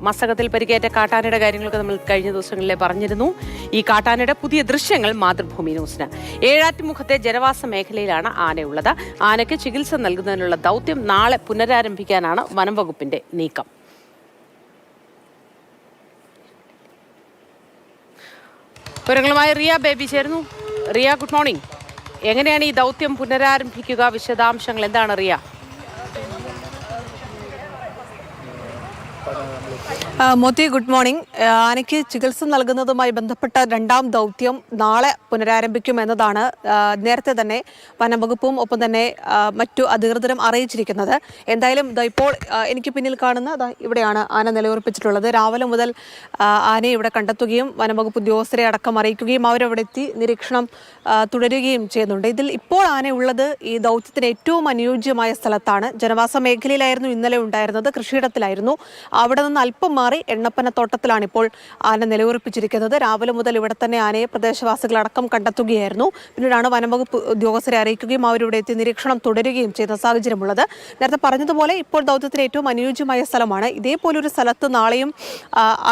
മസ്തകത്തിൽ പരിക്കേറ്റ കാട്ടാനയുടെ കാര്യങ്ങളൊക്കെ നമ്മൾ കഴിഞ്ഞ ദിവസങ്ങളിലെ പറഞ്ഞിരുന്നു. ഈ കാട്ടാനയുടെ പുതിയ ദൃശ്യങ്ങൾ മാതൃഭൂമി ന്യൂസിന്. ഏഴാറ്റുമുഖത്തെ ജനവാസ മേഖലയിലാണ് ആനയുള്ളത്. ആനയ്ക്ക് ചികിത്സ നൽകുന്നതിനുള്ള ദൗത്യം നാളെ പുനരാരംഭിക്കാനാണ് വനം വകുപ്പിന്റെ നീക്കം. വിവരങ്ങളുമായി റിയ ബേബി ചേരുന്നു. Riya, good morning. എങ്ങനെയാണ് ഈ ദൗത്യം പുനരാരംഭിക്കുക? വിശദാംശങ്ങൾ എന്താണ് റിയ? Moti, good morning. ആനയ്ക്ക് ചികിത്സ നൽകുന്നതുമായി ബന്ധപ്പെട്ട രണ്ടാം ദൗത്യം നാളെ പുനരാരംഭിക്കുമെന്നതാണ് നേരത്തെ തന്നെ വനംവകുപ്പും ഒപ്പം തന്നെ മറ്റു അധികൃതരും അറിയിച്ചിരിക്കുന്നത്. എന്തായാലും ഇപ്പോൾ എനിക്ക് പിന്നിൽ കാണുന്ന ഇവിടെയാണ് ആന നിലയുറപ്പിച്ചിട്ടുള്ളത്. രാവിലെ മുതൽ ആനയെ ഇവിടെ കണ്ടെത്തുകയും വനംവകുപ്പ് ഉദ്യോഗസ്ഥരെ അടക്കം അറിയിക്കുകയും അവരവിടെ എത്തി നിരീക്ഷണം തുടരുകയും ചെയ്യുന്നുണ്ട്. ഇതിൽ ഇപ്പോൾ ആനയുള്ളത് ഈ ദൗത്യത്തിന് ഏറ്റവും അനുയോജ്യമായ സ്ഥലത്താണ്. ജനവാസ മേഖലയിലായിരുന്നു ഇന്നലെ ഉണ്ടായിരുന്നത്, കൃഷിയിടത്തിലായിരുന്നു. അവിടെ നിന്ന് അല്പം മാറി എണ്ണപ്പനത്തോട്ടത്തിലാണ് ഇപ്പോൾ ആന നിലയുറപ്പിച്ചിരിക്കുന്നത്. രാവിലെ മുതൽ ഇവിടെ തന്നെ ആനയെ പ്രദേശവാസികളടക്കം കണ്ടെത്തുകയായിരുന്നു. പിന്നീടാണ് വനംവകുപ്പ് ഉദ്യോഗസ്ഥരെ അറിയിക്കുകയും അവരിവിടെ എത്തി നിരീക്ഷണം തുടരുകയും ചെയ്ത സാഹചര്യമുള്ളത്. നേരത്തെ പറഞ്ഞതുപോലെ ഇപ്പോൾ ദൗത്യത്തിന് ഏറ്റവും അനുയോജ്യമായ സ്ഥലമാണ്. ഇതേപോലൊരു സ്ഥലത്ത് നാളെയും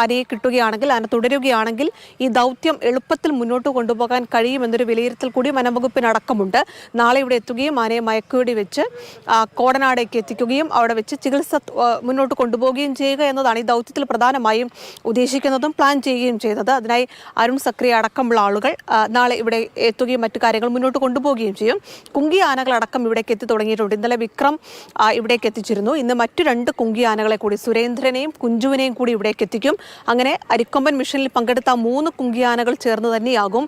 ആനയെ കിട്ടുകയാണെങ്കിൽ, ആന തുടരുകയാണെങ്കിൽ ഈ ദൗത്യം എളുപ്പത്തിൽ മുന്നോട്ട് കൊണ്ടുപോകാൻ കഴിയുമെന്നൊരു വിലയിരുത്തൽ കൂടി വനംവകുപ്പിനടക്കമുണ്ട്. നാളെ ഇവിടെ എത്തുകയും ആനയെ മയക്കുവെടി വെച്ച് കോടനാടേക്ക് എത്തിക്കുകയും അവിടെ വെച്ച് ചികിത്സ മുന്നോട്ട് കൊണ്ടുപോവുകയും ചെയ്യുക എന്നതാണ് ഈ ദൗത്യത്തിൽ പ്രധാനമായും ഉദ്ദേശിക്കുന്നതും പ്ലാൻ ചെയ്യുകയും ചെയ്തത്. അതിനായി അരുൺ സക്രിയ അടക്കമുള്ള ആളുകൾ നാളെ ഇവിടെ എത്തുകയും മറ്റു കാര്യങ്ങൾ മുന്നോട്ട് കൊണ്ടുപോവുകയും ചെയ്യും. കുങ്കി ആനകളടക്കം ഇവിടേക്ക് എത്തി തുടങ്ങിയിട്ടുണ്ട്. ഇന്നലെ വിക്രം ഇവിടേക്ക് എത്തിച്ചിരുന്നു. ഇന്ന് മറ്റു 2 കുങ്കി ആനകളെ കൂടി, സുരേന്ദ്രനെയും കുഞ്ചുവിനെയും കൂടി ഇവിടേക്ക് എത്തിക്കും. അങ്ങനെ അരിക്കൊമ്പൻ മിഷനിൽ പങ്കെടുത്ത 3 കുങ്കി ആനകൾ ചേർന്ന് തന്നെയാകും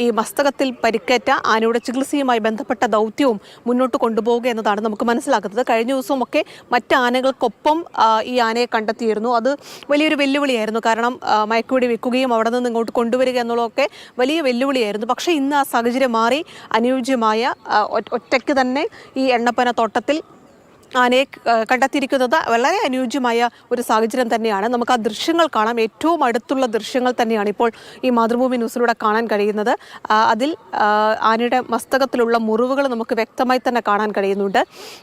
ഈ മസ്തകത്തിൽ പരിക്കേറ്റ ആനയുടെ ചികിത്സയുമായി ബന്ധപ്പെട്ട ദൗത്യവും മുന്നോട്ട് കൊണ്ടുപോവുക എന്നതാണ് നമുക്ക് മനസ്സിലാക്കുന്നത്. കഴിഞ്ഞ ദിവസമൊക്കെ മറ്റ് ആനകൾക്കൊപ്പം ഈ ആനയെ കണ്ടെത്തിയിരുന്നു. അത് വലിയൊരു വെല്ലുവിളിയായിരുന്നു. കാരണം മയക്കുവെടി വെക്കുകയും അവിടെ നിന്ന് ഇങ്ങോട്ട് കൊണ്ടുവരിക എന്നുള്ളതൊക്കെ വലിയ വെല്ലുവിളിയായിരുന്നു. പക്ഷേ ഇന്ന് ആ സാഹചര്യം മാറി. അനുയോജ്യമായ ഒറ്റയ്ക്ക് തന്നെ ഈ എണ്ണപ്പന തോട്ടത്തിൽ ആനയെ കണ്ടെത്തിയിരിക്കുന്നത് വളരെ അനുയോജ്യമായ ഒരു സാഹചര്യം തന്നെയാണ്. നമുക്ക് ആ ദൃശ്യങ്ങൾ കാണാം. ഏറ്റവും അടുത്തുള്ള ദൃശ്യങ്ങൾ തന്നെയാണ് ഇപ്പോൾ ഈ മാതൃഭൂമി ന്യൂസിലൂടെ കാണാൻ കഴിയുന്നത്. അതിൽ ആനയുടെ മസ്തകത്തിലുള്ള മുറിവുകൾ നമുക്ക് വ്യക്തമായി തന്നെ കാണാൻ കഴിയുന്നുണ്ട്.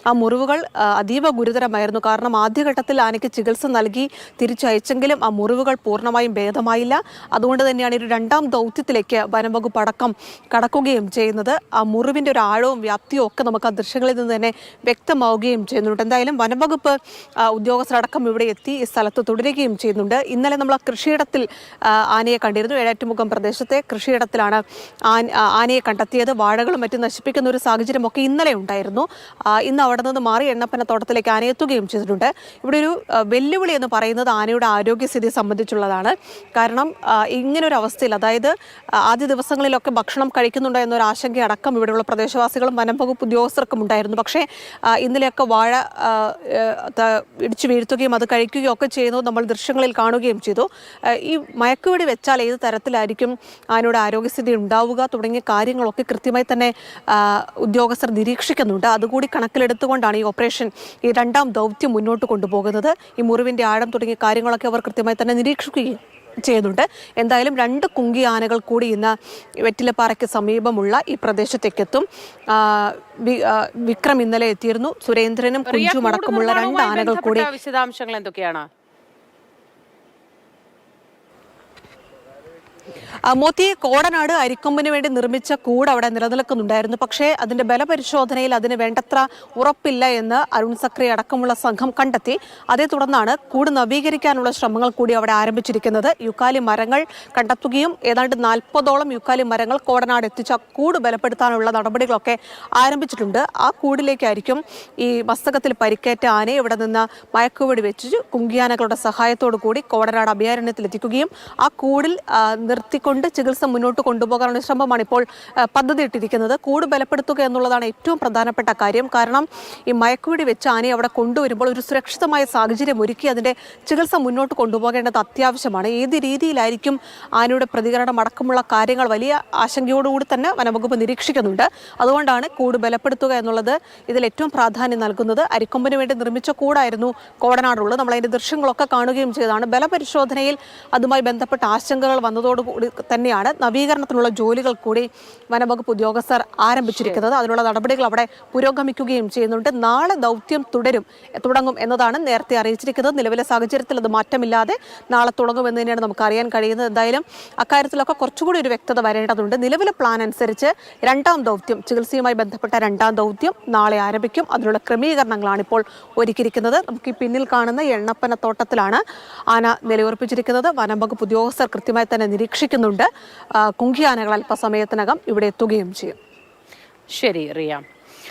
ആ മുറിവുകൾ അതീവ ഗുരുതരമായിരുന്നു. കാരണം ആദ്യഘട്ടത്തിൽ ആനയ്ക്ക് ചികിത്സ നൽകി തിരിച്ചയച്ചെങ്കിലും ആ മുറിവുകൾ പൂർണ്ണമായും ഭേദമായില്ല. അതുകൊണ്ട് തന്നെയാണ് ഒരു രണ്ടാം ദൗത്യത്തിലേക്ക് വനംവകുപ്പ് അടക്കം കടക്കുകയും ചെയ്യുന്നത്. ആ മുറിവിൻ്റെ ഒരു ആഴവും വ്യാപ്തിയും ഒക്കെ നമുക്ക് ആ ദൃശ്യങ്ങളിൽ നിന്ന് തന്നെ വ്യക്തമാവുകയും ചെയ്യുന്നുണ്ട്. എന്തായാലും വനംവകുപ്പ് ഉദ്യോഗസ്ഥരടക്കം ഇവിടെ എത്തി ഈ സ്ഥലത്ത് തുടരുകയും ചെയ്യുന്നുണ്ട്. ഇന്നലെ നമ്മൾ ആ കൃഷിയിടത്തിൽ ആനയെ കണ്ടിരുന്നു. ഏഴാറ്റുമുഖം പ്രദേശത്തെ കൃഷിയിടത്തിലാണ് ആനയെ കണ്ടെത്തിയത്. വാഴകളും മറ്റും നശിപ്പിക്കുന്ന ഒരു സാഹചര്യമൊക്കെ ഇന്നലെ ഉണ്ടായിരുന്നു. ഇന്ന് അവിടെ നിന്ന് മാറി എണ്ണപ്പന തോട്ടത്തിലേക്ക് ആന എത്തുകയും ചെയ്തിട്ടുണ്ട്. ഇവിടെ ഒരു വെല്ലുവിളി എന്ന് പറയുന്നത് ആനയുടെ ആരോഗ്യസ്ഥിതി സംബന്ധിച്ചുള്ളതാണ്. കാരണം ഇങ്ങനൊരു അവസ്ഥയിൽ, അതായത് ആദ്യ ദിവസങ്ങളിലൊക്കെ ഭക്ഷണം കഴിക്കുന്നുണ്ടോ എന്നൊരു ആശങ്കയടക്കം ഇവിടെയുള്ള പ്രദേശവാസികളും വനംവകുപ്പ് ഉദ്യോഗസ്ഥർക്കും ഉണ്ടായിരുന്നു. പക്ഷേ ഇന്നലെയൊക്കെ വാഴ ഇടിച്ചു വീഴ്ത്തുകയും അത് കഴിക്കുകയും ഒക്കെ ചെയ്യുന്നത് നമ്മൾ ദൃശ്യങ്ങളിൽ കാണുകയും ചെയ്തു. ഈ മയക്കുവെടി വെച്ചാൽ ഏത് തരത്തിലായിരിക്കും ആനയുടെ ആരോഗ്യസ്ഥിതി ഉണ്ടാവുക തുടങ്ങിയ കാര്യങ്ങളൊക്കെ കൃത്യമായി തന്നെ ഉദ്യോഗസ്ഥർ നിരീക്ഷിക്കുന്നുണ്ട്. അതുകൂടി കണക്കിലെടുത്തുകൊണ്ടാണ് ഈ ഓപ്പറേഷൻ, ഈ രണ്ടാം ദൗത്യം മുന്നോട്ട് കൊണ്ടുപോകുന്നത്. ഈ മുറിവിൻ്റെ ആഴം തുടങ്ങിയ കാര്യങ്ങളൊക്കെ അവർ കൃത്യമായി തന്നെ നിരീക്ഷിക്കുകയും ചെയ്യുന്നുണ്ട്. എന്തായാലും 2 കുങ്കി ആനകൾ കൂടി ഇന്ന് വെറ്റിലപ്പാറയ്ക്ക് സമീപമുള്ള ഈ പ്രദേശത്തേക്കെത്തും. വിക്രം ഇന്നലെ എത്തിയിരുന്നു. സുരേന്ദ്രനും കുഞ്ചും അടക്കമുള്ള 2 ആനകൾ കൂടി. വിശദാംശങ്ങൾ എന്തൊക്കെയാണ്? മോത്തി, കോടനാട് അരിക്കൊമ്പന് വേണ്ടി നിർമ്മിച്ച കൂട് അവിടെ നിലനിൽക്കുന്നുണ്ടായിരുന്നു. പക്ഷേ അതിന്റെ ബലപരിശോധനയിൽ അതിന് വേണ്ടത്ര ഉറപ്പില്ല എന്ന് അരുൺ സക്രി അടക്കമുള്ള സംഘം കണ്ടെത്തി. അതേ തുടർന്നാണ് കൂട് നവീകരിക്കാനുള്ള ശ്രമങ്ങൾ കൂടി അവിടെ ആരംഭിച്ചിരിക്കുന്നത്. യുക്കാലി മരങ്ങൾ കണ്ടെത്തുകയും ഏതാണ്ട് 40ഓളം യുക്കാലി മരങ്ങൾ കോടനാട് എത്തിച്ച കൂട് ബലപ്പെടുത്താനുള്ള നടപടികളൊക്കെ ആരംഭിച്ചിട്ടുണ്ട്. ആ കൂടിലേക്കായിരിക്കും ഈ മസ്തകത്തിൽ പരിക്കേറ്റ ആനയെ ഇവിടെ നിന്ന് മയക്കുവെടി വെച്ച് കുങ്കിയാനകളുടെ സഹായത്തോടു കൂടി കോടനാട് അഭയാരണ്യത്തിൽ എത്തിക്കുകയും ആ കൂടിൽ നിർത്തിക്കൊണ്ട് ചികിത്സ മുന്നോട്ട് കൊണ്ടുപോകാനുള്ള ശ്രമമാണ് ഇപ്പോൾ പദ്ധതി ഇട്ടിരിക്കുന്നത്. കൂട് ബലപ്പെടുത്തുക എന്നുള്ളതാണ് ഏറ്റവും പ്രധാനപ്പെട്ട കാര്യം. കാരണം ഈ മയക്കുവെടി വെച്ച് ആനയെ അവിടെ കൊണ്ടുവരുമ്പോൾ ഒരു സുരക്ഷിതമായ സാഹചര്യം ഒരുക്കി അതിൻ്റെ ചികിത്സ മുന്നോട്ട് കൊണ്ടുപോകേണ്ടത് അത്യാവശ്യമാണ്. ഏത് രീതിയിലായിരിക്കും ആനയുടെ പ്രതികരണം അടക്കമുള്ള കാര്യങ്ങൾ വലിയ ആശങ്കയോടുകൂടി തന്നെ വനംവകുപ്പ് നിരീക്ഷിക്കുന്നുണ്ട്. അതുകൊണ്ടാണ് കൂട് ബലപ്പെടുത്തുക എന്നുള്ളത് ഇതിൽ ഏറ്റവും പ്രാധാന്യം നൽകുന്നത്. അരിക്കൊമ്പന് വേണ്ടി നിർമ്മിച്ച കൂടായിരുന്നു കോടനാടുള്ളത്. നമ്മൾ അതിൻ്റെ ദൃശ്യങ്ങളൊക്കെ കാണുകയും ചെയ്തതാണ്. ബലപരിശോധനയിൽ അതുമായി ബന്ധപ്പെട്ട ആശങ്കകൾ വന്നതോടുകൂടി കൂടി തന്നെയാണ് നവീകരണത്തിനുള്ള ജോലികൾ കൂടി വനംവകുപ്പ് ഉദ്യോഗസ്ഥർ ആരംഭിച്ചിരിക്കുന്നത്. അതിനുള്ള നടപടികൾ അവിടെ പുരോഗമിക്കുകയും ചെയ്യുന്നുണ്ട്. നാളെ ദൗത്യം തുടങ്ങും എന്നതാണ് നേരത്തെ അറിയിച്ചിരിക്കുന്നത്. നിലവിലെ സാഹചര്യത്തിൽ അത് മാറ്റമില്ലാതെ നാളെ തുടങ്ങുമെന്ന് തന്നെയാണ് നമുക്ക് അറിയാൻ കഴിയുന്നത്. എന്തായാലും അക്കാര്യത്തിലൊക്കെ കുറച്ചുകൂടി ഒരു വ്യക്തത വരേണ്ടതുണ്ട്. നിലവിലെ പ്ലാൻ അനുസരിച്ച് രണ്ടാം ദൗത്യം, ചികിത്സയുമായി ബന്ധപ്പെട്ട രണ്ടാം ദൗത്യം നാളെ ആരംഭിക്കും. അതിനുള്ള ക്രമീകരണങ്ങളാണ് ഇപ്പോൾ ഒരുക്കിയിരിക്കുന്നത്. നമുക്ക് ഈ പിന്നിൽ കാണുന്ന എണ്ണപ്പനത്തോട്ടത്തിലാണ് ആന നിലയുറപ്പിച്ചിരിക്കുന്നത്. വനംവകുപ്പ് ഉദ്യോഗസ്ഥർ കൃത്യമായി തന്നെ നിരീക്ഷിക്കുന്നുണ്ട്. കുങ്കിയാനകൾ അല്പസമയത്തിനകം ഇവിടെ എത്തുകയും ചെയ്യും. ശരി റിയ.